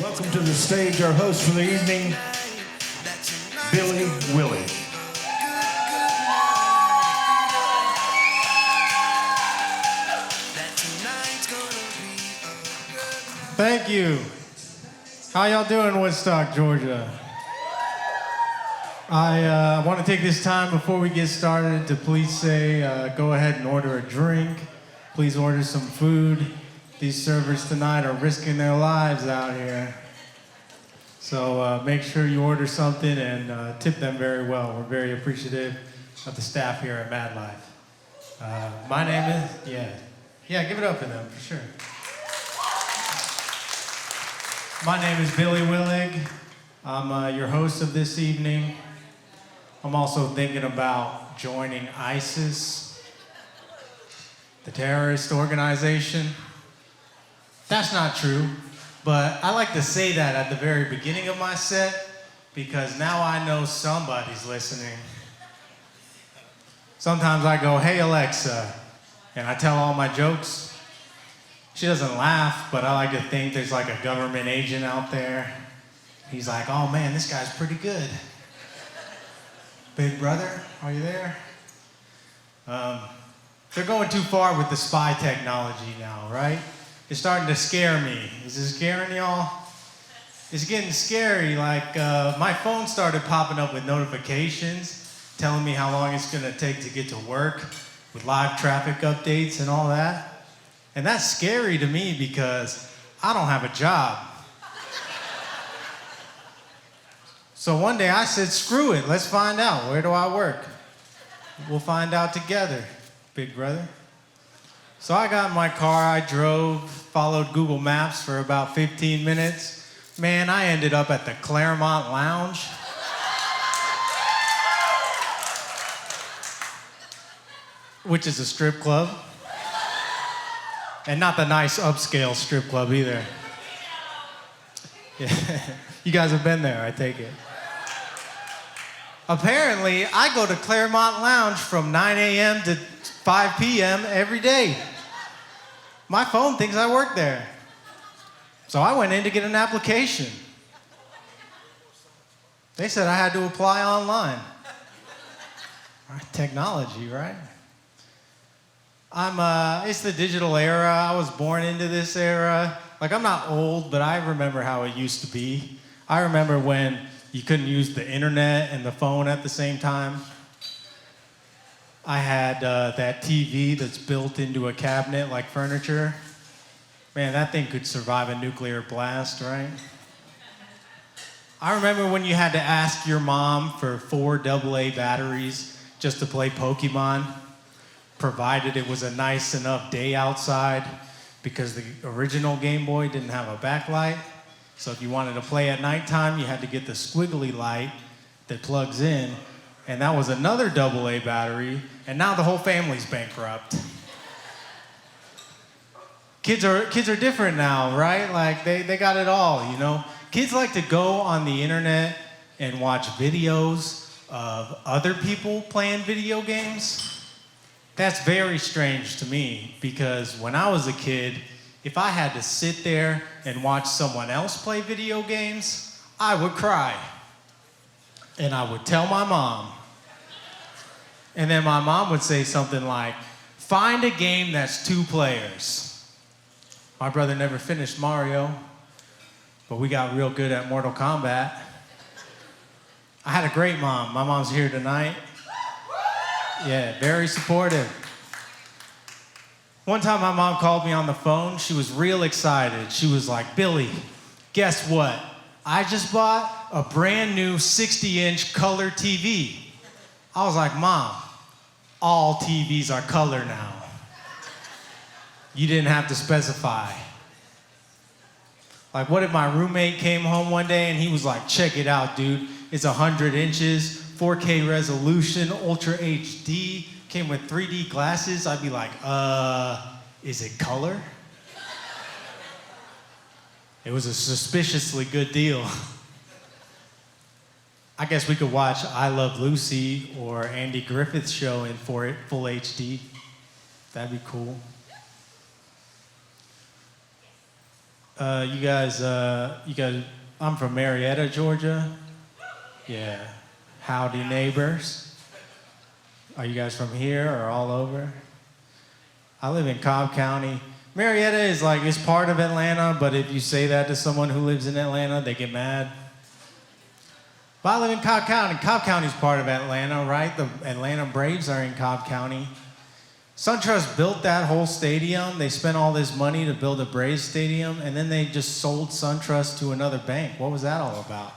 Welcome to the stage, our host for the evening, Billy Willig. Thank you. How y'all doing, Woodstock, Georgia? I want to take this time before we get started to please say, go ahead and order a drink. Please order some food. These servers tonight are risking their lives out here. So make sure you order something and tip them very well. We're very appreciative of the staff here at MadLife. My name is, yeah, give it up for them, for sure. My name is Billy Willig. I'm your host of this evening. I'm also thinking about joining ISIS, the terrorist organization. That's not true, but I like to say that at the very beginning of my set because now I know somebody's listening. Sometimes I go, "Hey Alexa," and I tell all my jokes. She doesn't laugh, but I like to think there's like a government agent out there. He's like, "Oh man, this guy's pretty good. Big brother, are you there?" They're going too far with the spy technology now, right? It's starting to scare me. Is it scaring y'all? It's getting scary. Like, my phone started popping up with notifications telling me how long it's gonna take to get to work with live traffic updates and all that. And that's scary to me because I don't have a job. So one day I said, screw it, let's find out. Where do I work? We'll find out together, big brother. So I got in my car, I drove, followed Google Maps for about 15 minutes. Man, I ended up at the Claremont Lounge. Which is a strip club. And not the nice upscale strip club either. Yeah. You guys have been there, I take it. Apparently, I go to Claremont Lounge from 9 a.m. to 5 p.m. every day. My phone thinks I work there. So I went in to get an application. They said I had to apply online. Technology, right? It's the digital era. I was born into this era. Like, I'm not old, but I remember how it used to be. I remember when you couldn't use the internet and the phone at the same time. I had that TV that's built into a cabinet like furniture. Man, that thing could survive a nuclear blast, right? I remember when you had to ask your mom for 4 AA batteries just to play Pokemon, provided it was a nice enough day outside, because the original Game Boy didn't have a backlight. So if you wanted to play at nighttime, you had to get the squiggly light that plugs in, and that was another AA battery, and now the whole family's bankrupt. Kids are different now, right? Like, they got it all, you know? Kids like to go on the internet and watch videos of other people playing video games. That's very strange to me, because when I was a kid, if I had to sit there and watch someone else play video games, I would cry. And I would tell my mom. And then my mom would say something like, "Find a game that's 2 players." My brother never finished Mario, but we got real good at Mortal Kombat. I had a great mom. My mom's here tonight. Yeah, very supportive. One time my mom called me on the phone. She was real excited. She was like, "Billy, guess what? I just bought a brand new 60-inch color TV." I was like, "Mom, all TVs are color now. You didn't have to specify." Like, what if my roommate came home one day and he was like, "Check it out, dude. It's 100 inches, 4K resolution, Ultra HD, came with 3D glasses." I'd be like, is it color? It was a suspiciously good deal. I guess we could watch I Love Lucy or Andy Griffith's show in full HD. That'd be cool. You guys, I'm from Marietta, Georgia. Yeah. Howdy, neighbors. Are you guys from here or all over? I live in Cobb County. Marietta is like, it's part of Atlanta, but if you say that to someone who lives in Atlanta, they get mad. But I live in Cobb County. Cobb County is part of Atlanta, right? The Atlanta Braves are in Cobb County. SunTrust built that whole stadium. They spent all this money to build a Braves stadium, and then they just sold SunTrust to another bank. What was that all about?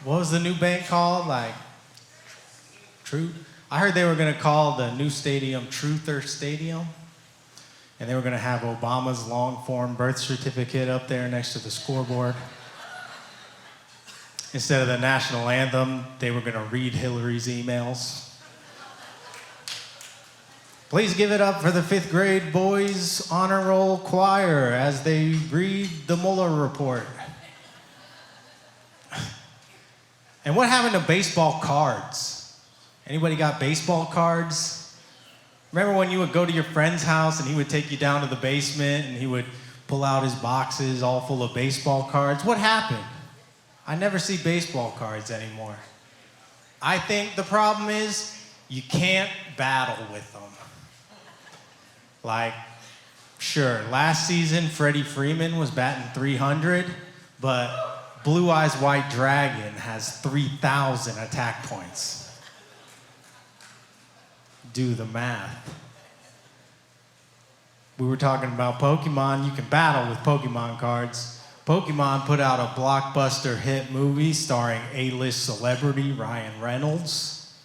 What was the new bank called? Like, Truth? I heard they were going to call the new stadium Truther Stadium, and they were going to have Obama's long-form birth certificate up there next to the scoreboard. Instead of the national anthem, they were going to read Hillary's emails. Please give it up for the 5th grade boys honor roll choir as they read the Mueller report. And what happened to baseball cards? Anybody got baseball cards? Remember when you would go to your friend's house and he would take you down to the basement and he would pull out his boxes all full of baseball cards? What happened? I never see baseball cards anymore. I think the problem is you can't battle with them. Like, sure, last season Freddie Freeman was batting .300, but Blue Eyes White Dragon has 3,000 attack points. Do the math. We were talking about Pokemon. You can battle with Pokemon cards. Pokemon put out a blockbuster hit movie starring A-list celebrity Ryan Reynolds.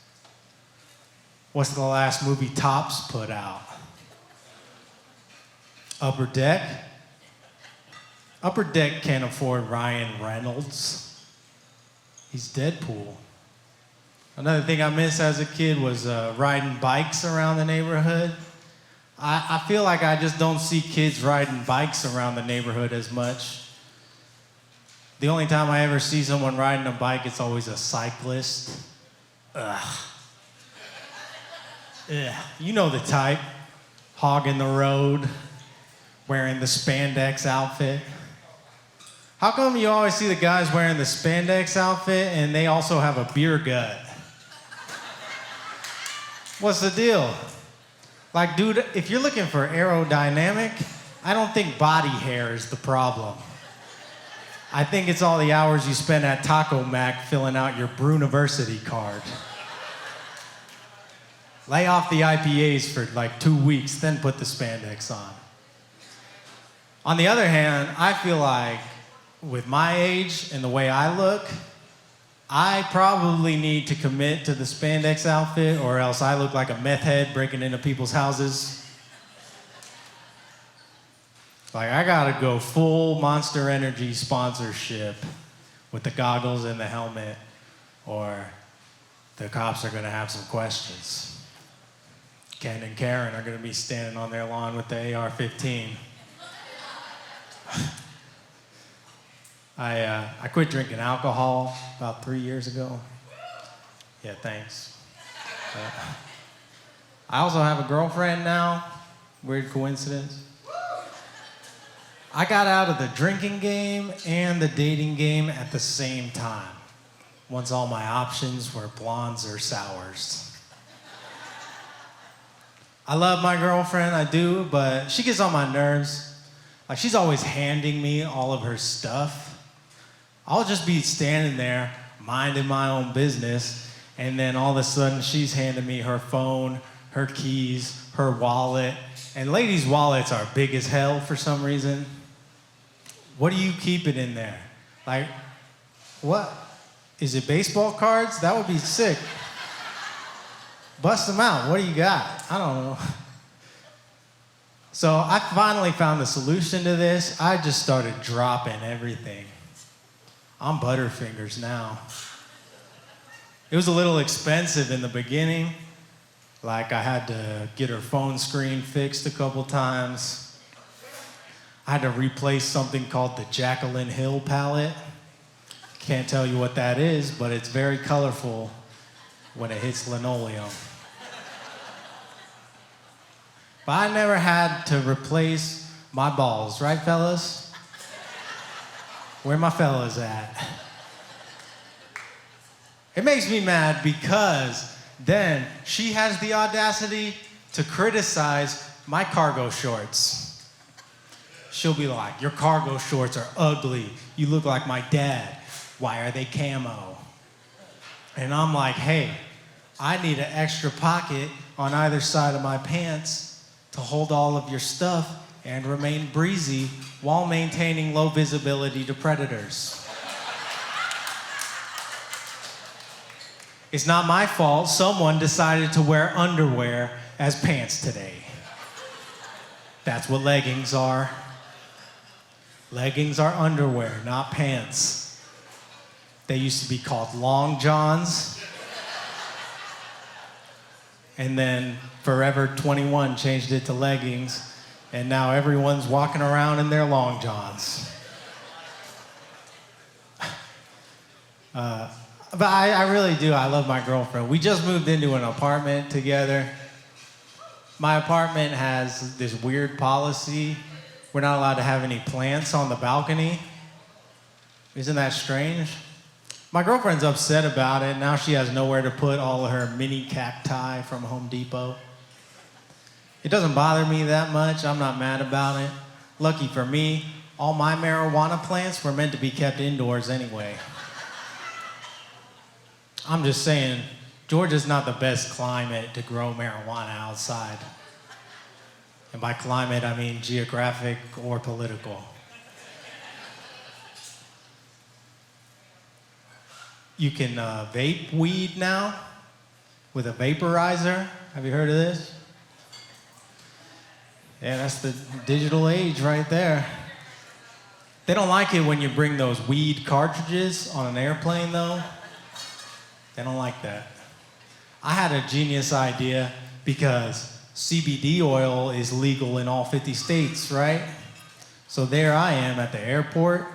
What's the last movie Topps put out? Upper Deck? Upper Deck can't afford Ryan Reynolds. He's Deadpool. Another thing I missed as a kid was riding bikes around the neighborhood. I feel like I just don't see kids riding bikes around the neighborhood as much. The only time I ever see someone riding a bike, it's always a cyclist. Ugh. Ugh. You know the type. Hogging the road, wearing the spandex outfit. How come you always see the guys wearing the spandex outfit and they also have a beer gut? What's the deal? Like, dude, if you're looking for aerodynamic, I don't think body hair is the problem. I think it's all the hours you spend at Taco Mac filling out your Bruniversity card. Lay off the IPAs for like 2 weeks, then put the spandex on. On the other hand, I feel like with my age and the way I look, I probably need to commit to the spandex outfit or else I look like a meth head breaking into people's houses. Like, I gotta go full Monster Energy sponsorship with the goggles and the helmet, or the cops are gonna have some questions. Ken and Karen are gonna be standing on their lawn with the AR-15. I quit drinking alcohol about 3 years ago. Yeah, thanks. I also have a girlfriend now. Weird coincidence. I got out of the drinking game and the dating game at the same time, once all my options were blondes or sours. I love my girlfriend, I do, but she gets on my nerves. Like, she's always handing me all of her stuff. I'll just be standing there, minding my own business, and then all of a sudden she's handing me her phone, her keys, her wallet. And ladies' wallets are big as hell for some reason. What do you keep it in there? Like, what? Is it baseball cards? That would be sick. Bust them out. What do you got? I don't know. So I finally found the solution to this. I just started dropping everything. I'm Butterfingers now. It was a little expensive in the beginning. Like, I had to get her phone screen fixed a couple times. I had to replace something called the Jacqueline Hill palette. Can't tell you what that is, but it's very colorful when it hits linoleum. But I never had to replace My balls, right, fellas? Where my fellas at? It makes me mad because then she has the audacity to criticize my cargo shorts. She'll be like, your cargo shorts are ugly. You look like my dad. Why are they camo? And I'm like, hey, I need an extra pocket on either side of my pants to hold all of your stuff and remain breezy while maintaining low visibility to predators. It's not my fault someone decided to wear underwear as pants today. That's what leggings are. Leggings are underwear, not pants. They used to be called long johns. And then Forever 21 changed it to leggings. And now everyone's walking around in their long johns. But I really do. I love my girlfriend. We just moved into an apartment together. My apartment has this weird policy. We're not allowed to have any plants on the balcony. Isn't that strange? My girlfriend's upset about it. Now she has nowhere to put all of her mini cacti from Home Depot. It doesn't bother me that much. I'm not mad about it. Lucky for me, all my marijuana plants were meant to be kept indoors anyway. I'm just saying, Georgia's not the best climate to grow marijuana outside. And by climate, I mean geographic or political. You can vape weed now with a vaporizer. Have you heard of this? Yeah, that's the digital age right there. They don't like it when you bring those weed cartridges on an airplane, though. They don't like that. I had a genius idea because CBD oil is legal in all 50 states, right? So there I am at the airport,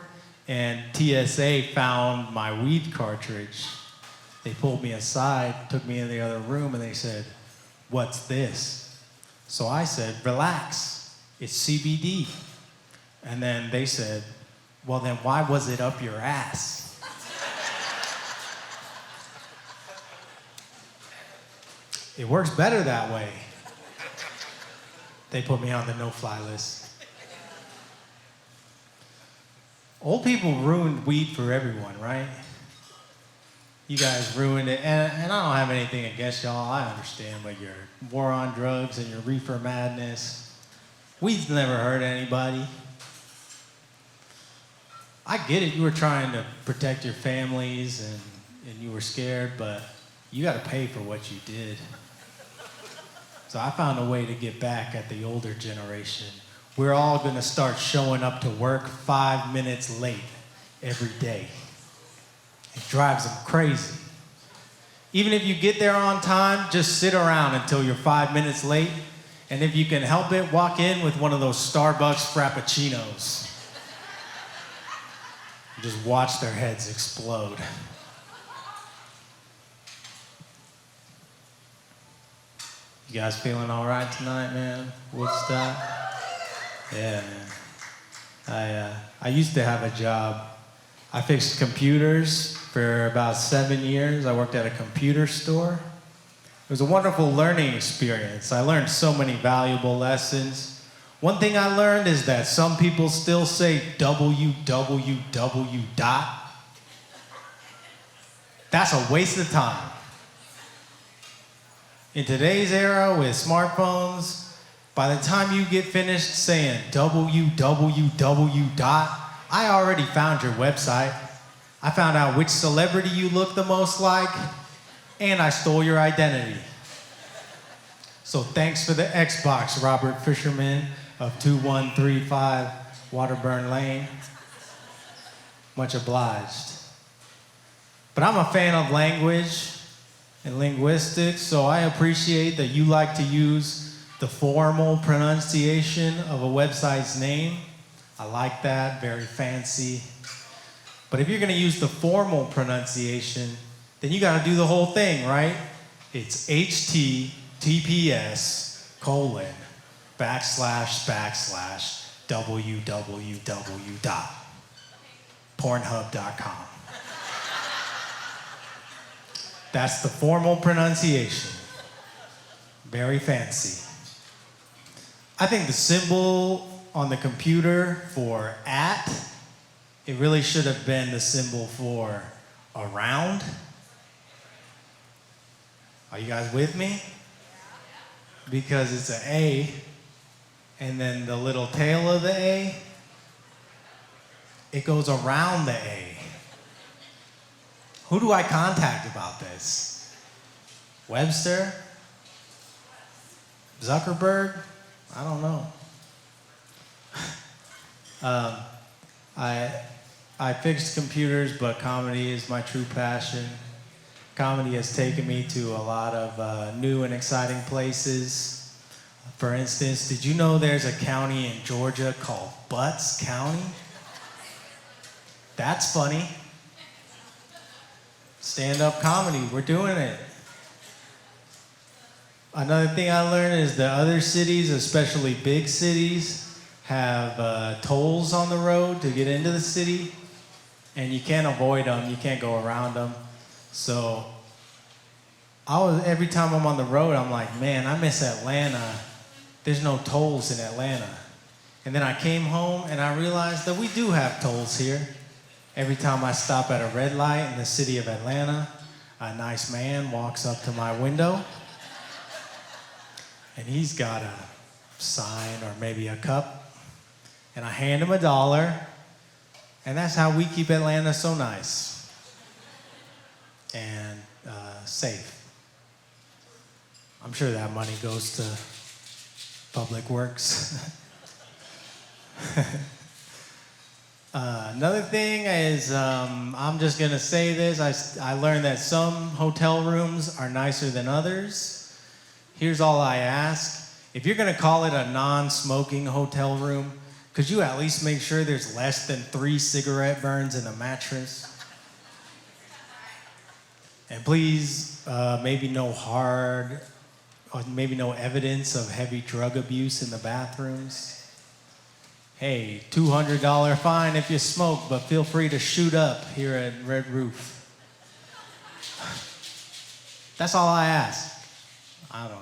and TSA found my weed cartridge. They pulled me aside, took me in the other room, and they said, "What's this?" So I said, "Relax, it's CBD." And then they said, "Well, then why was it up your ass?" It works better that way. They put me on the no-fly list. Old people ruined weed for everyone, right? You guys ruined it, and I don't have anything against y'all, I understand, but your war on drugs and your reefer madness, weed's never hurt anybody. I get it, you were trying to protect your families and you were scared, but you gotta pay for what you did. So I found a way to get back at the older generation. We're all gonna start showing up to work 5 minutes late every day. It drives them crazy. Even if you get there on time, just sit around until you're 5 minutes late. And if you can help it, walk in with one of those Starbucks Frappuccinos. Just watch their heads explode. You guys feeling all right tonight, man? Woodstock? Yeah, man. I used to have a job. I fixed computers for about 7 years. I worked at a computer store. It was a wonderful learning experience. I learned so many valuable lessons. One thing I learned is that some people still say www dot. That's a waste of time. In today's era with smartphones, by the time you get finished saying www dot, I already found your website. I found out which celebrity you look the most like, and I stole your identity. So thanks for the Xbox, Robert Fisherman of 2135 Waterburn Lane. Much obliged. But I'm a fan of language and linguistics, so I appreciate that you like to use the formal pronunciation of a website's name. I like that, very fancy. But if you're gonna use the formal pronunciation, then you gotta do the whole thing, right? It's HTTPS:// www.pornhub.com. That's the formal pronunciation. Very fancy. I think the symbol on the computer for @, it really should have been the symbol for around. Are you guys with me? Because it's an A, and then the little tail of the A, it goes around the A. Who do I contact about this? Webster? Zuckerberg? I don't know. I fixed computers, but comedy is my true passion. Comedy has taken me to a lot of new and exciting places. For instance, did you know there's a county in Georgia called Butts County? That's funny. Stand-up comedy, we're doing it. Another thing I learned is that other cities, especially big cities, have tolls on the road to get into the city, and you can't avoid them, you can't go around them. So every time I'm on the road, I'm like, man, I miss Atlanta. There's no tolls in Atlanta. And then I came home and I realized that we do have tolls here. Every time I stop at a red light in the city of Atlanta, a nice man walks up to my window and he's got a sign or maybe a cup, and I hand him $1, and that's how we keep Atlanta so nice and safe. I'm sure that money goes to Public Works. Another thing is, I'm just gonna say this, I learned that some hotel rooms are nicer than others. Here's all I ask. If you're gonna call it a non-smoking hotel room, could you at least make sure there's less than 3 cigarette burns in the mattress? And please, maybe no evidence of heavy drug abuse in the bathrooms. Hey, $200 fine if you smoke, but feel free to shoot up here at Red Roof. That's all I ask. I don't know.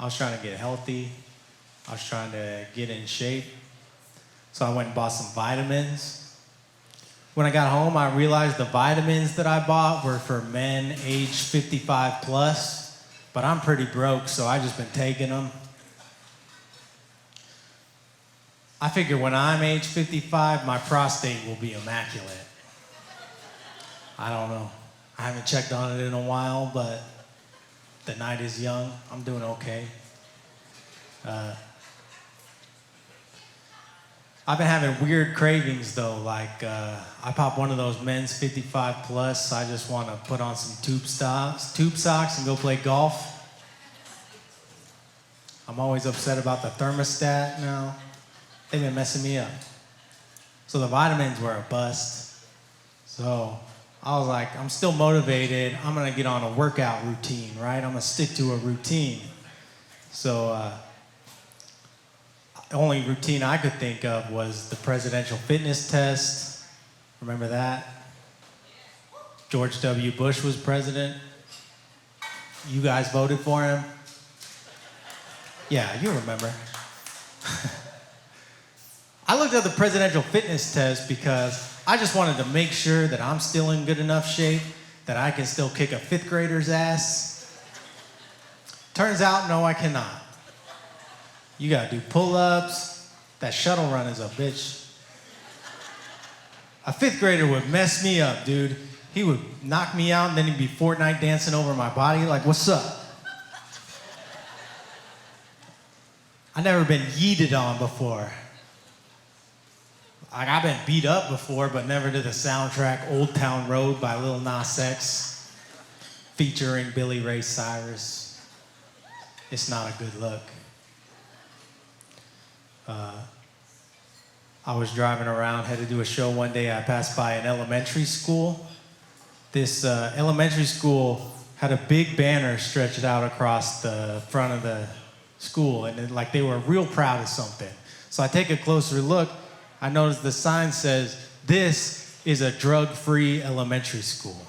I was trying to get healthy. I was trying to get in shape. So I went and bought some vitamins. When I got home, I realized the vitamins that I bought were for men age 55 plus, but I'm pretty broke, so I just been taking them. I figure when I'm age 55, my prostate will be immaculate. I don't know. I haven't checked on it in a while, but the night is young. I'm doing okay. I've been having weird cravings though, like I pop one of those men's 55 plus, I just want to put on some tube socks and go play golf. I'm always upset about the thermostat now. They've been messing me up. So the vitamins were a bust. So I was like, I'm still motivated. I'm gonna get on a workout routine, right? I'm gonna stick to a routine. So the only routine I could think of was the presidential fitness test. Remember that? George W. Bush was president. You guys voted for him? Yeah, you remember. I looked at the presidential fitness test because I just wanted to make sure that I'm still in good enough shape that I can still kick a 5th grader's ass. Turns out, no, I cannot. You gotta do pull-ups. That shuttle run is a bitch. A 5th grader would mess me up, dude. He would knock me out and then he'd be Fortnite dancing over my body like, what's up? I've never been yeeted on before. Like, I've been beat up before, but never to the soundtrack Old Town Road by Lil Nas X, featuring Billy Ray Cyrus. It's not a good look. I was driving around, had to do a show one day. I passed by an elementary school. This elementary school had a big banner stretched out across the front of the school, and then, like they were real proud of something. So I take a closer look. I notice the sign says, "This is a drug-free elementary school."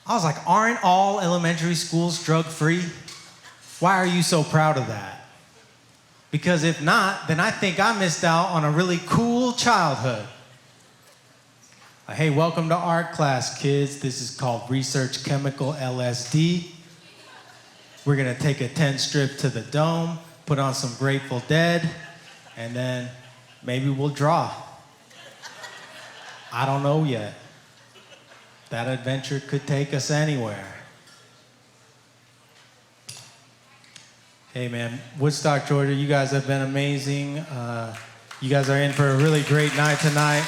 I was like, aren't all elementary schools drug-free? Why are you so proud of that? Because if not, then I think I missed out on a really cool childhood. Hey, welcome to art class, kids. This is called Research Chemical LSD. We're gonna take a 10-strip to the dome, put on some Grateful Dead, and then maybe we'll draw. I don't know yet. That adventure could take us anywhere. Hey man, Woodstock, Georgia, you guys have been amazing. You guys are in for a really great night tonight.